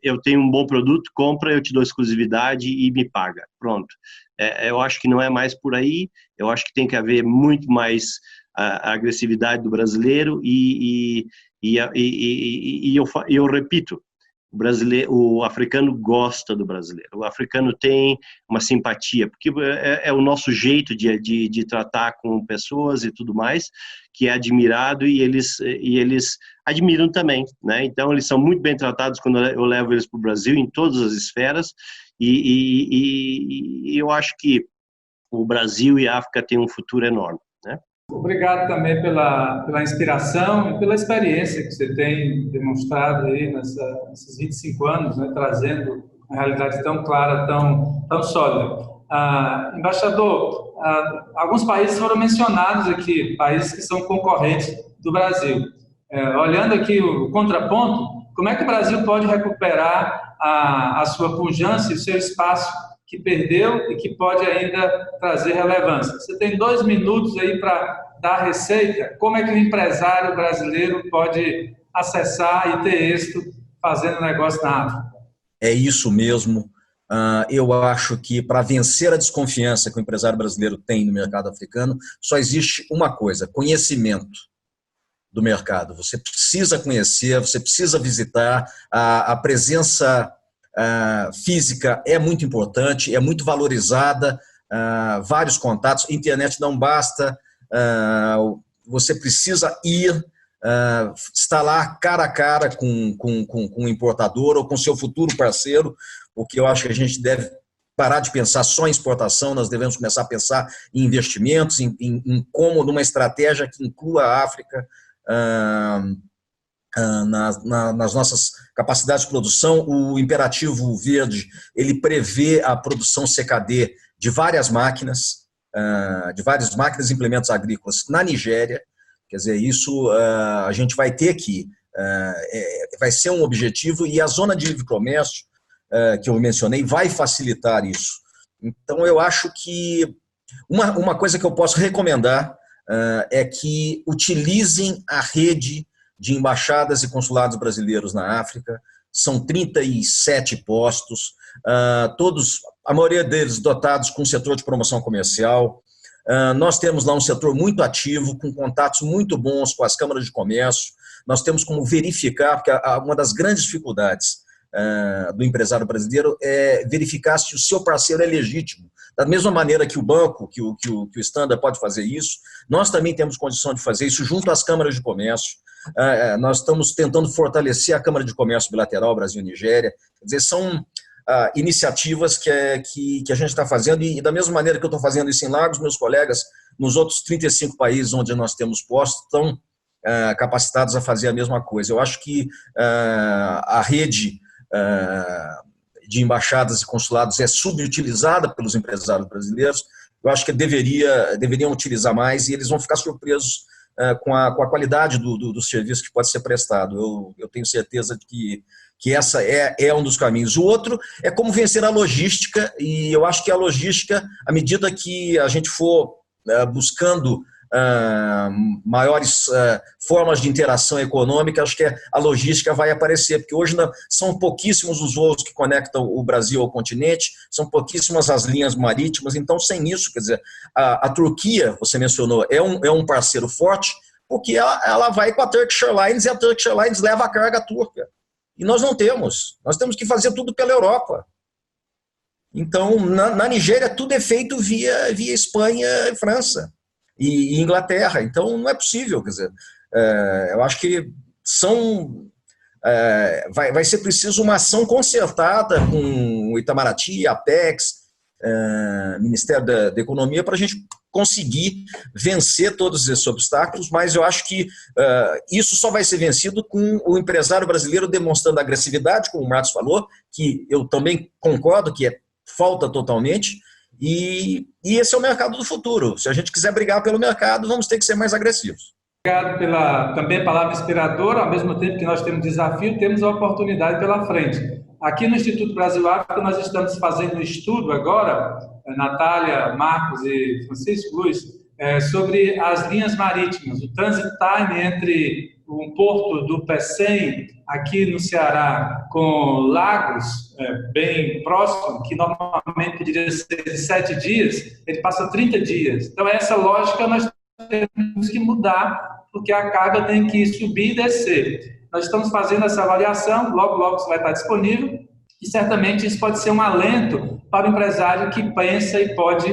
Eu tenho um bom produto, compra, eu te dou exclusividade e me paga. Pronto. Eu acho que não é mais por aí, eu acho que tem que haver muito mais a agressividade do brasileiro e eu repito, o africano gosta do brasileiro, o africano tem uma simpatia, porque é o nosso jeito de tratar com pessoas e tudo mais, que é admirado e eles admiram também, né? Então eles são muito bem tratados quando eu levo eles para o Brasil, em todas as esferas, e eu acho que o Brasil e a África têm um futuro enorme, né? Obrigado também pela inspiração e pela experiência que você tem demonstrado aí nesses 25 anos, né, trazendo uma realidade tão clara, tão sólida. Embaixador, alguns países foram mencionados aqui, países que são concorrentes do Brasil. Olhando aqui o contraponto, como é que o Brasil pode recuperar a sua pujança e o seu espaço que perdeu e que pode ainda trazer relevância? Você tem 2 minutos aí para dar a receita. Como é que o empresário brasileiro pode acessar e ter êxito fazendo negócio na África? É isso mesmo. Eu acho que para vencer a desconfiança que o empresário brasileiro tem no mercado africano, só existe uma coisa: conhecimento do mercado. Você precisa conhecer, você precisa visitar. A presença física é muito importante, é muito valorizada, vários contatos. Internet não basta, você precisa ir, estar lá cara a cara com o importador ou com seu futuro parceiro, porque eu acho que a gente deve parar de pensar só em exportação, nós devemos começar a pensar em investimentos, em como, numa estratégia que inclua a África nas nossas capacidades de produção. O imperativo verde, ele prevê a produção CKD de várias máquinas e implementos agrícolas na Nigéria. Quer dizer, isso a gente vai ter que, vai ser um objetivo, e a zona de livre comércio que eu mencionei vai facilitar isso. Então, eu acho que uma coisa que eu posso recomendar é que utilizem a rede de embaixadas e consulados brasileiros na África. São 37 postos, a maioria deles dotados com setor de promoção comercial. Nós temos lá um setor muito ativo, com contatos muito bons com as câmaras de comércio. Nós temos como verificar, porque uma das grandes dificuldades do empresário brasileiro é verificar se o seu parceiro é legítimo. Da mesma maneira que o banco, que o Standard pode fazer isso, nós também temos condição de fazer isso junto às câmaras de comércio. Nós estamos tentando fortalecer a Câmara de Comércio Bilateral Brasil-Nigéria. Quer dizer, são iniciativas que a gente está fazendo, e da mesma maneira que eu estou fazendo isso em Lagos, meus colegas nos outros 35 países onde nós temos postos estão capacitados a fazer a mesma coisa. Eu acho que a rede de embaixadas e consulados é subutilizada pelos empresários brasileiros. Eu acho que deveriam utilizar mais, e eles vão ficar surpresos com a qualidade do serviço que pode ser prestado. Eu tenho certeza de que essa é um dos caminhos. O outro é como vencer a logística, e eu acho que a logística, à medida que a gente for buscando maiores formas de interação econômica, acho que a logística vai aparecer, porque hoje são pouquíssimos os voos que conectam o Brasil ao continente, são pouquíssimas as linhas marítimas, então sem isso, quer dizer, a Turquia, você mencionou, é um parceiro forte, porque ela vai com a Turkish Airlines e a Turkish Airlines leva a carga turca. E nós não temos. Nós temos que fazer tudo pela Europa. Então, na Nigéria, tudo é feito via Espanha e França e Inglaterra. Então, não é possível. Quer dizer, eu acho que vai ser preciso uma ação concertada com o Itamaraty, a Apex, Ministério da Economia, para a gente conseguir vencer todos esses obstáculos, mas eu acho que isso só vai ser vencido com o empresário brasileiro demonstrando agressividade, como o Marcos falou, que eu também concordo que falta totalmente, e esse é o mercado do futuro. Se a gente quiser brigar pelo mercado, vamos ter que ser mais agressivos. Obrigado pela também palavra inspiradora. Ao mesmo tempo que nós temos desafio, temos a oportunidade pela frente. Aqui no Instituto Brasil-África, nós estamos fazendo um estudo agora, Natália, Marcos e Francisco Luiz, sobre as linhas marítimas, o transit time entre o porto do Pecém, aqui no Ceará, com Lagos, bem próximo, que normalmente poderia ser de 7 dias, ele passa 30 dias. Então, essa lógica nós temos que mudar, porque a carga tem que subir e descer. Nós estamos fazendo essa avaliação, logo isso vai estar disponível, e certamente isso pode ser um alento para o empresário que pensa e pode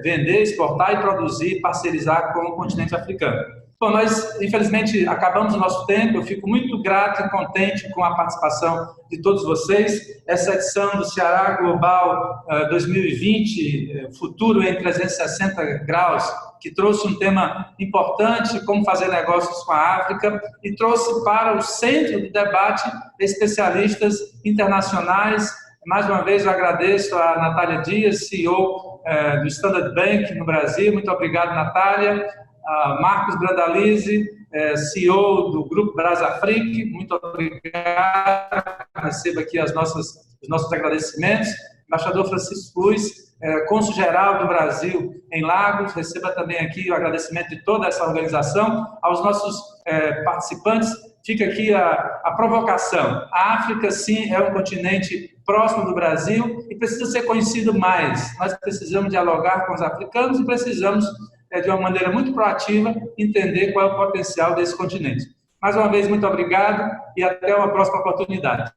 vender, exportar e produzir, parcerizar com o continente africano. Bom, nós, infelizmente, acabamos o nosso tempo. Eu fico muito grato e contente com a participação de todos vocês. Essa edição do Ceará Global 2020, Futuro em 360 Graus, que trouxe um tema importante, como fazer negócios com a África, e trouxe para o centro do debate especialistas internacionais. Mais uma vez, eu agradeço a Natália Dias, CEO do Standard Bank no Brasil. Muito obrigado, Natália. Marcos Brandalize, CEO do Grupo Brasafrique, muito obrigado. Receba aqui os nossos agradecimentos. Embaixador Francisco Luiz, cônsul-geral do Brasil em Lagos, receba também aqui o agradecimento de toda essa organização. Aos nossos participantes, fica aqui a provocação. A África, sim, é um continente próximo do Brasil e precisa ser conhecido mais. Nós precisamos dialogar com os africanos e precisamos, de uma maneira muito proativa, entender qual é o potencial desse continente. Mais uma vez, muito obrigado e até uma próxima oportunidade.